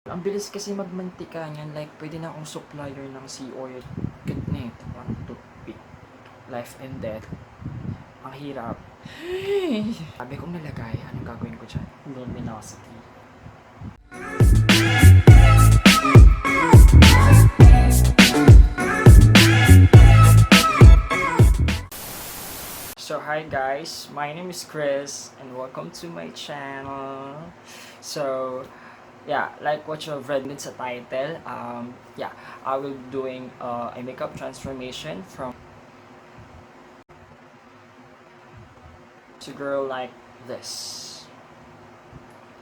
Ang bilis kasi magmantika niyan, like pwede na akong supplier ng sea oil. Good na ito, parang toothpick. Life and death. Ang hirap. Sabi kong nalagay, anong gagawin ko dyan? Luminosity. So hi guys, my name is Chris and welcome to my channel. So yeah, like what you've read in sa title, yeah, I will be doing a makeup transformation from to girl like this.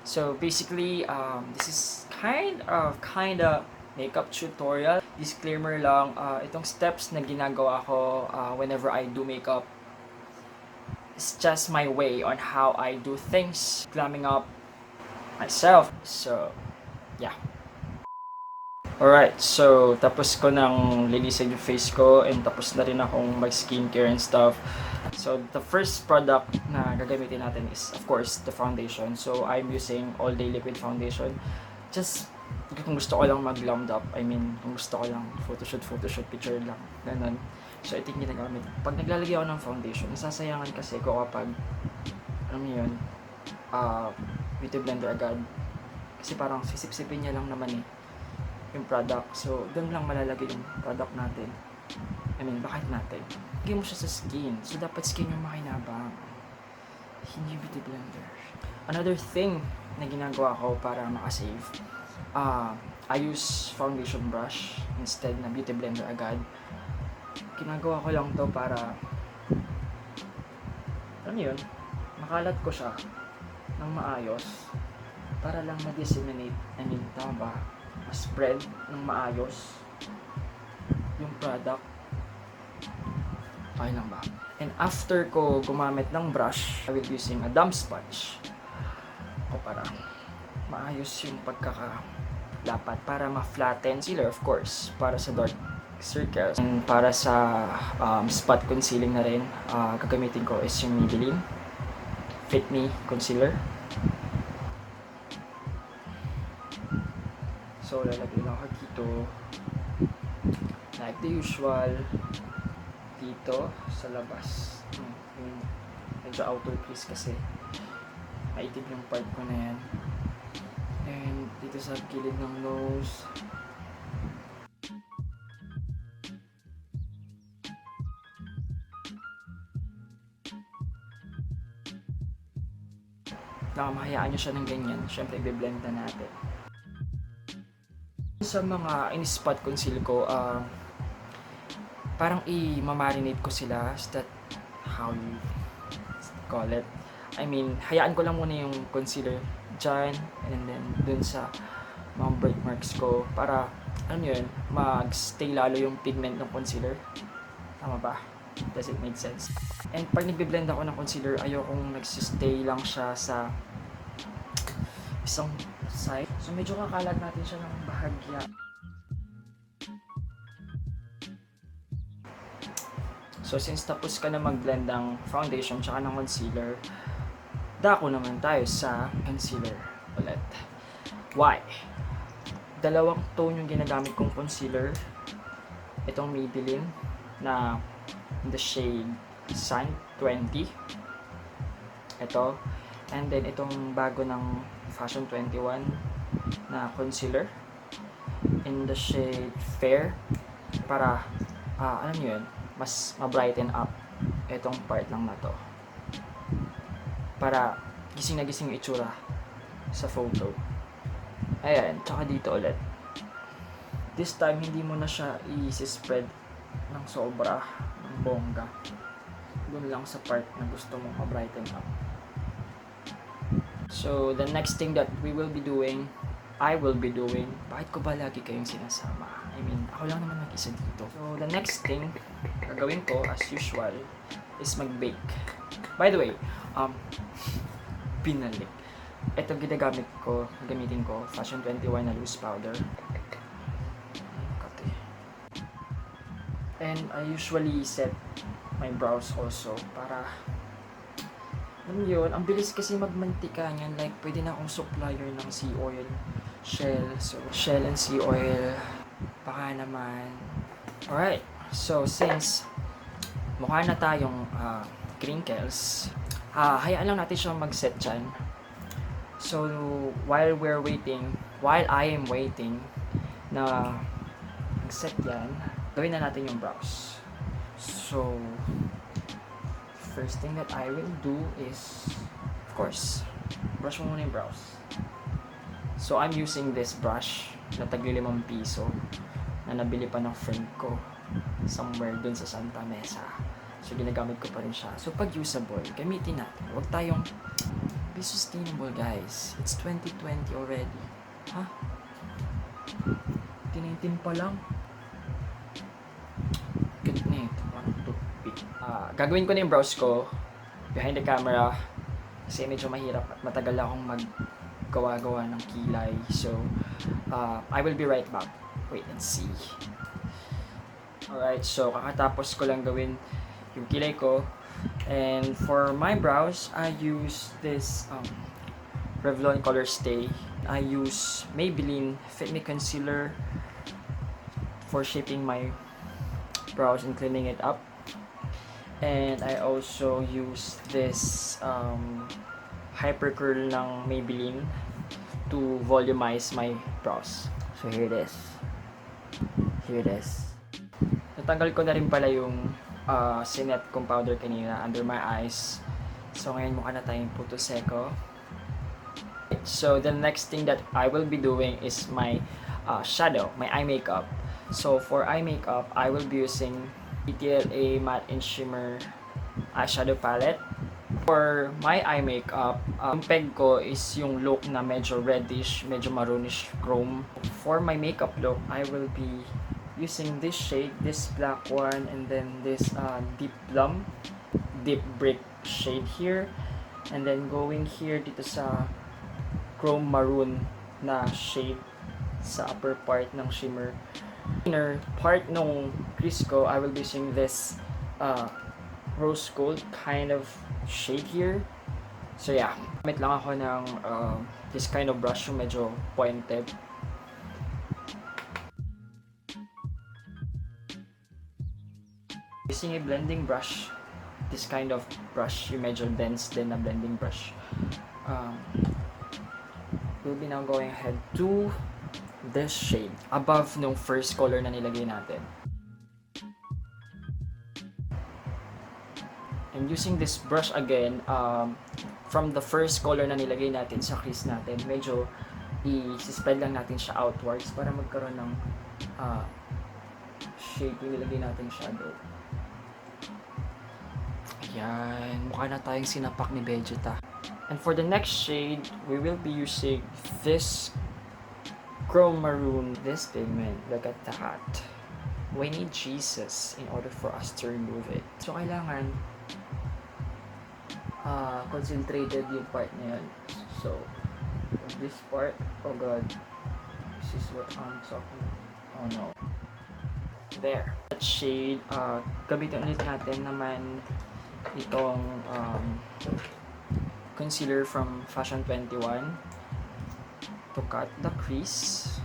So basically, this is kinda makeup tutorial. Disclaimer lang, itong steps na ginagawa ko whenever I do makeup, it's just my way on how I do things, glamming up myself. So yeah. Alright, so tapos ko nang linisin yung face ko and tapos na rin akong mag-skincare and stuff. So the first product na gagamitin natin is of course the foundation. So I'm using All Day Liquid Foundation. Just kung gusto ko lang mag-glammed up, I mean kung gusto ko lang photoshoot picture lang, ganun. So ito yung ginagamit. Pag naglalagay ako ng foundation, nasasayangan kasi ko kapag alam mo yun, beauty blender agad. Kasi parang sisip-sipin niya lang naman yung product. So, doon lang malalagay yung product natin. I mean, bakit natin? Lagay mo siya sa skin. So, dapat skin yung makinabang. Hindi beauty blender. Another thing na ginagawa ko para makasave, I use foundation brush instead na beauty blender agad. Ginagawa ko lang to para, alam mo yun, makalat ko siya ng maayos para lang ma-disseminate, I mean, tama ba? Ma-spread ng maayos yung product. Okay lang ba? And after ko gumamit ng brush, I will be using a damp sponge o para maayos yung pagkakalapat, para ma-flatten concealer, of course, para sa dark circles, and para sa spot concealing na rin, gagamitin ko is yung Maybelline Fit Me Concealer. So, lalagay lang ako dito like the usual dito sa labas. Yung medyo outer crease kasi maitim yung part ko na yan. And dito sa gilid ng nose. Mahayaan nyo siya ng ganyan. Siyempre, i-blend na natin. Sa mga in-spot conceal ko, parang i-marinate ko sila. Is that how you call it? I mean, hayaan ko lang muna yung concealer dyan and then dun sa mga birthmarks ko para, alam yun, mag-stay lalo yung pigment ng concealer. Tama ba? Does it make sense? And pag nagbe-blend ako ng concealer, ayokong nagsistay lang siya sa isang side. So medyo kakalat natin siya ng bahagya. So since tapos ka na mag-blend ng foundation tsaka ng concealer, dako naman tayo sa concealer ulit. Why? Dalawang tone yung ginagamit kong concealer. Itong Maybelline na in the shade Sun 20. Ito. And then itong bago ng Fashion 21 na concealer in the shade Fair para alam nyo yun, mas ma-brighten up itong part lang na to para gising na gising yung itsura sa photo. Ayan, tsaka dito ulit. This time hindi mo na siya i-spread ng sobra, ng bongga. Doon lang sa part na gusto mong ma-brighten up. So, the next thing that I will be doing, bakit ko ba lagi kayong sinasama? I mean, ako lang naman mag-isa dito. So, the next thing gagawin ko, as usual, is mag-bake. By the way, pinalik. Ito gagamitin ko, Fashion 21 na loose powder. And I usually set my brows also para alam yun, ang bilis kasi magmantika niyan, like pwede na akong supplier ng sea oil, Shell. So, shell and sea oil. Baka naman. Alright. So, since mukha na tayong crinkles, hayaan lang natin siyang mag-set dyan. So, while I am waiting na mag-set yan, gawin na natin yung brows. So, first thing that I will do is, of course, brush mo muna yung brows. So, I'm using this brush na tagli ₱5 na nabili pa ng friend ko somewhere dun sa Santa Mesa. So, ginagamit ko pa rin siya. So, pag usable, gamitin natin. Huwag tayong be sustainable, guys. It's 2020 already. Ha? Tinitin pa lang. Good na ito. Parang toothpick. Gagawin ko na yung brows ko behind the camera kasi medyo mahirap at matagal akong maggawa-gawa ng kilay. So, I will be right back. Wait and see. Alright, so kakatapos ko lang gawin yung kilay ko. And for my brows, I use this Revlon colorstay. I use Maybelline Fit Me Concealer for shaping my brows and cleaning it up. And I also use this hyper curl ng Maybelline to volumize my brows. So here it is. Here it is. Natanggal ko na rin pala yung sinet kong powder kanina under my eyes. So ngayon mukha na tayong puto seko. So the next thing that I will be doing is my shadow, my eye makeup. So for eye makeup, I will be using BTLA Matte and Shimmer Eyeshadow palette. For my eye makeup, yung peg ko is yung look na medyo reddish, medyo maroonish chrome. For my makeup look, I will be using this shade, this black one, and then this deep brick shade here, and then going here dito sa chrome maroon na shade sa upper part ng shimmer. Inner part nung crease ko, I will be using this rose gold kind of shade here. So yeah, gamit lang ako ng this kind of brush yung medyo pointed. Using a blending brush, this kind of brush, yung medyo dense din na blending brush. We'll be now going ahead to this shade above nung first color na nilagay natin. And using this brush again, from the first color na nilagay natin sa crease natin, medyo i-spread lang natin siya outwards para magkaroon ng shape yung nilagay natin shadow. Ayan, mukha na tayong sinapak ni Vegeta. And for the next shade, we will be using this chrome maroon, this pigment. Look at that. We need Jesus in order for us to remove it. So, kailangan concentrated yung part na yun. So, this part, oh god, this is what I'm talking about. Oh no. There. That shade, gamitin ulit natin naman itong concealer from Fashion 21 to cut the crease.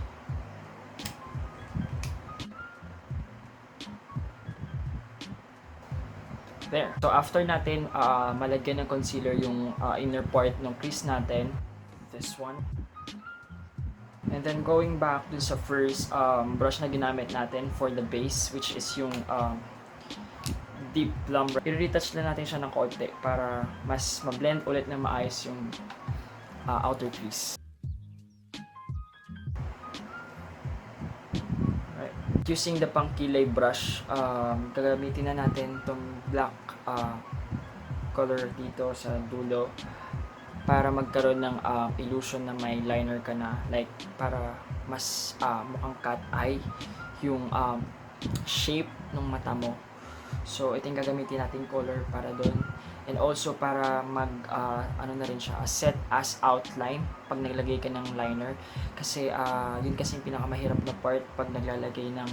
There. So after natin malagyan ng concealer yung inner part ng crease natin, this one. And then going back dun sa first brush na ginamit natin for the base, which is yung deep plum brush. I-retouch lang natin siya ng konti para mas ma-blend ulit na maayos yung outer crease. Right. Using the pangkilay brush, gagamitin na natin itong black color dito sa dulo para magkaroon ng illusion na may liner ka na, like para mas mukhang cat eye yung shape ng mata mo. So ito yung gagamitin natin color para doon, and also para mag ano na rin siya, set as outline pag naglagay ka ng liner, kasi yun kasi yung pinakamahirap na part pag naglalagay ng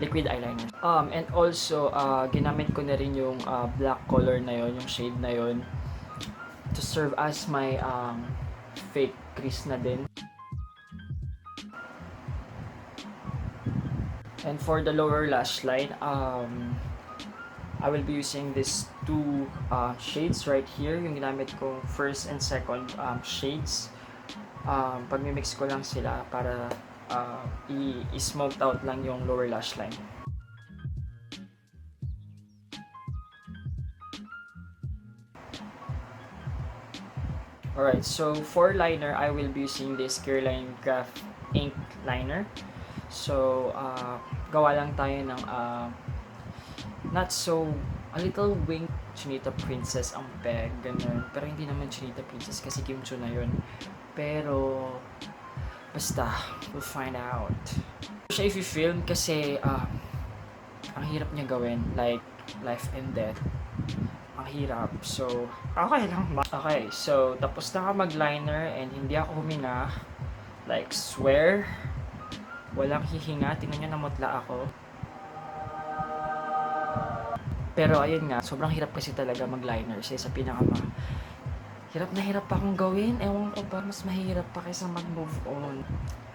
liquid eyeliner. And also ginamit ko na rin yung black color na yon, yung shade na yon, to serve as my fake crease na din. And for the lower lash line, I will be using these two shades right here. Yung ginamit ko first and second shades. Pag-mix ko lang sila para i-smoked out lang yung lower lash line. Alright, so for liner, I will be using this Careline Craft Ink Liner. So, gawa lang tayo ng not so, a little wing Chinita Princess ang peg, ganun. Pero hindi naman Chinita Princess kasi Kim Chu na yun. Pero, basta, we'll find out. Siya i-film kasi, ang hirap niya gawin, like, life and death. Ang hirap. So, okay lang. Okay, so, tapos na ako mag-liner and hindi ako huminga. Like, swear, walang hihinga. Tingnan nyo, namutla ako. Pero, ayun nga, sobrang hirap kasi talaga mag-liner. Sa pinakama. Hirap na hirap pa akong gawin. Ewan ko ba, mas mahirap pa kaysa mag-move on.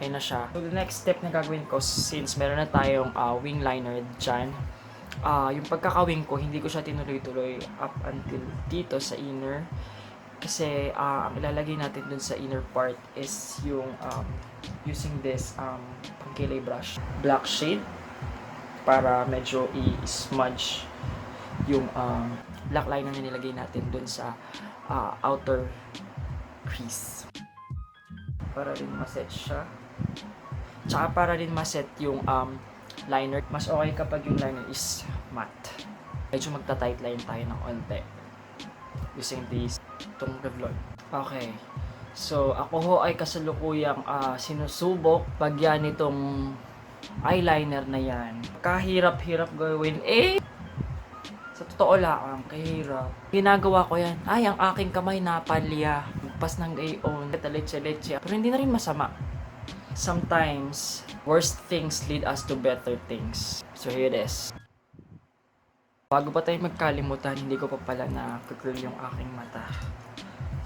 Ayun na siya. So, the next step na gagawin ko, since meron na tayong wing liner dyan, yung pagkakawing ko, hindi ko siya tinuloy-tuloy up until dito sa inner. Kasi, ang ilalagay natin dun sa inner part is yung, using this, pangkilay brush. Black shade. Para medyo i-smudge yung, black liner na nilagay natin dun sa, outer crease. Para rin maset siya. Tsaka para rin maset yung, liner. Mas okay kapag yung liner is matte. Medyo magta-tight line tayo ng onte using itong Revlon. Okay. So, ako ho ay kasalukuyang sinusubok pagyan itong eyeliner na yan. Kahirap-hirap gawin. Sa totoo lang, kahirap. Ginagawa ko yan. Ay, ang aking kamay napalya. Magpas ng gayon. Leche-leche. Pero hindi na rin masama. Sometimes, worst things lead us to better things. So here it is. Bago pa tayo magkalimutan, hindi ko pa pala na-curl yung aking mata.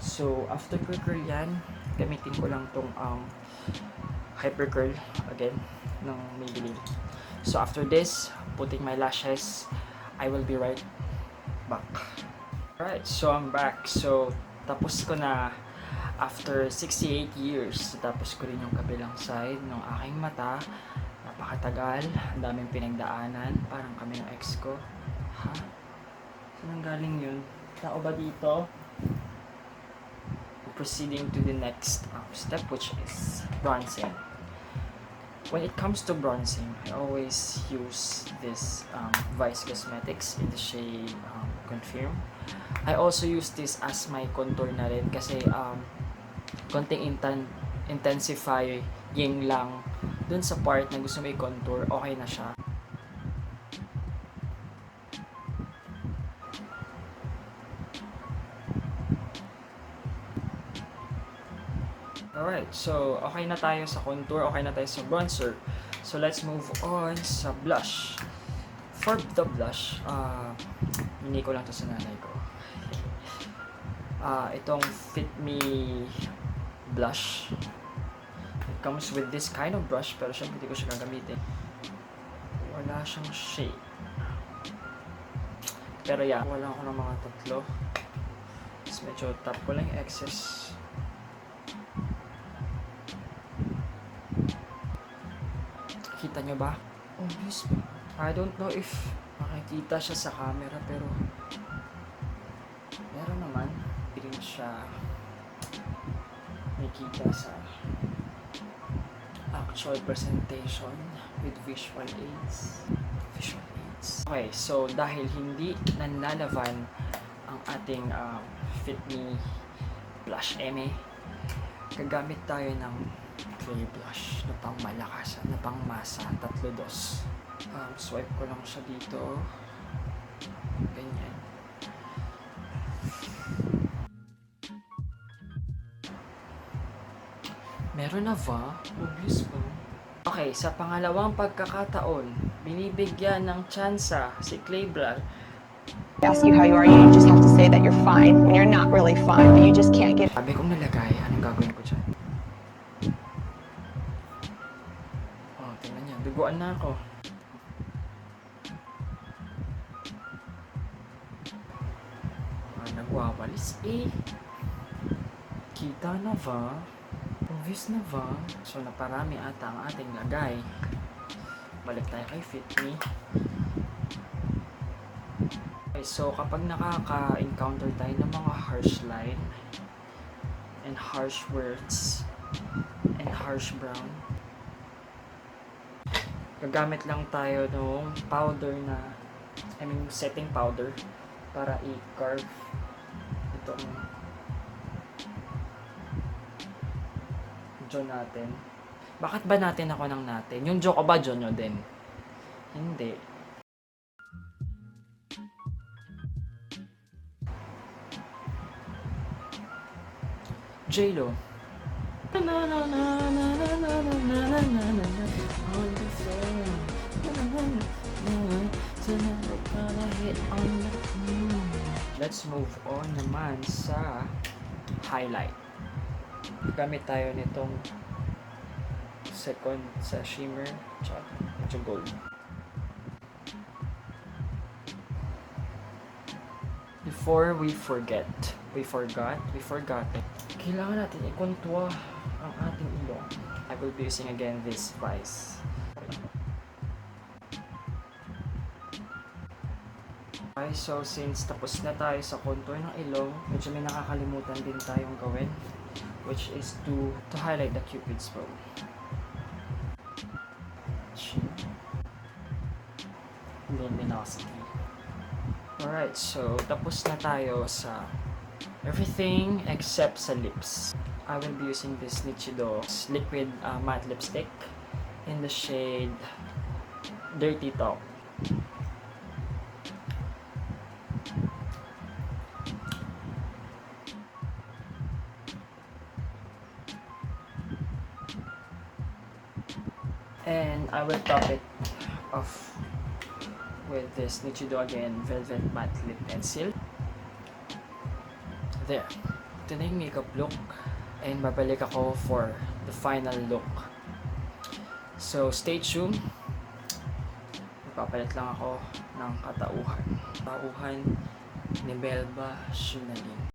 So, after curl yan, gamitin ko lang tong hyper curl again ng Maybelline. So, after this, putting my lashes, I will be right back. Alright, so I'm back. So, tapos ko na after 68 years, tapos ko rin yung kabilang side ng aking mata. Napakatagal, ang daming pinagdaanan, parang kami ng ex ko. Ha? Saan galing yun? Tao ba dito? Proceeding to the next step, which is bronzing. When it comes to bronzing, I always use this Vice Cosmetics in the shade Confirm. I also use this as my contour na rin kasi konting intensifying lang dun sa part na gusto mo i-contour, okay na siya. Alright, so okay na tayo sa contour, okay na tayo sa bronzer. So let's move on sa blush. For the blush, hindi ko lang to sa nanay ko. Itong Fit Me blush. It comes with this kind of brush, pero syempre hindi ko siya gagamitin. Wala siyang shade. Pero yeah, wala ako ng mga tatlo. Tapos medyo tap ko lang yung excess. Kita nyo ba? Obvious ba? I don't know if makikita siya sa camera, pero meron naman. Hindi rin siya makikita sa actual presentation with visual aids. Okay, so dahil hindi nanlalaban ang ating Fit Me blush gagamit tayo ng clay blush na pang malakas, na pang masa, 3-2. Swipe ko lang siya dito. Ganyan. Meron na ba? Obvious ba? Okay, sa pangalawang pagkakataon, binibigyan ng tsansa si clay blush. Ask you how you are, you just have to say that you're fine when you're not really fine, but you just can't get. Sabi kong nalagay, anong gagawin ko dyan? Oh, tingnan niya, duguan na ako. walis eh. Kita na ba? Obvious na ba? So naparami ata ang ating lagay. Balik tayo kay Fit Me. Okay, so kapag nakaka-encounter tayo ng mga harsh line and harsh words and harsh brown, gagamit lang tayo ng powder na, setting powder para i-carve itong jaw natin. Bakit ba natin ako ng natin? Yung jaw ko ba jaw nyo din? Hindi. J-Lo. Let's move on naman sa highlight. Gamit tayo nitong second sa shimmer tsaka medyo gold. Before we forgot it. Kailangan natin i-contour ang ating ilong. I will be using again this vice. Okay, so since tapos na tayo sa contour ng ilong, medyo may nakakalimutan din tayong gawin, which is to highlight the cupid's bow. Luminosity. Alright, so tapos na tayo sa everything except sa lips. I will be using this Nichido Liquid Matte Lipstick in the shade Dirty Talk. And I will top it off with this Nichido again Velvet Matte Lip Pencil. There. Ito na yung makeup look. And babalik ako for the final look. So, stay tuned. Magpapalit lang ako ng katauhan. Katauhan ni Belba Shunalin.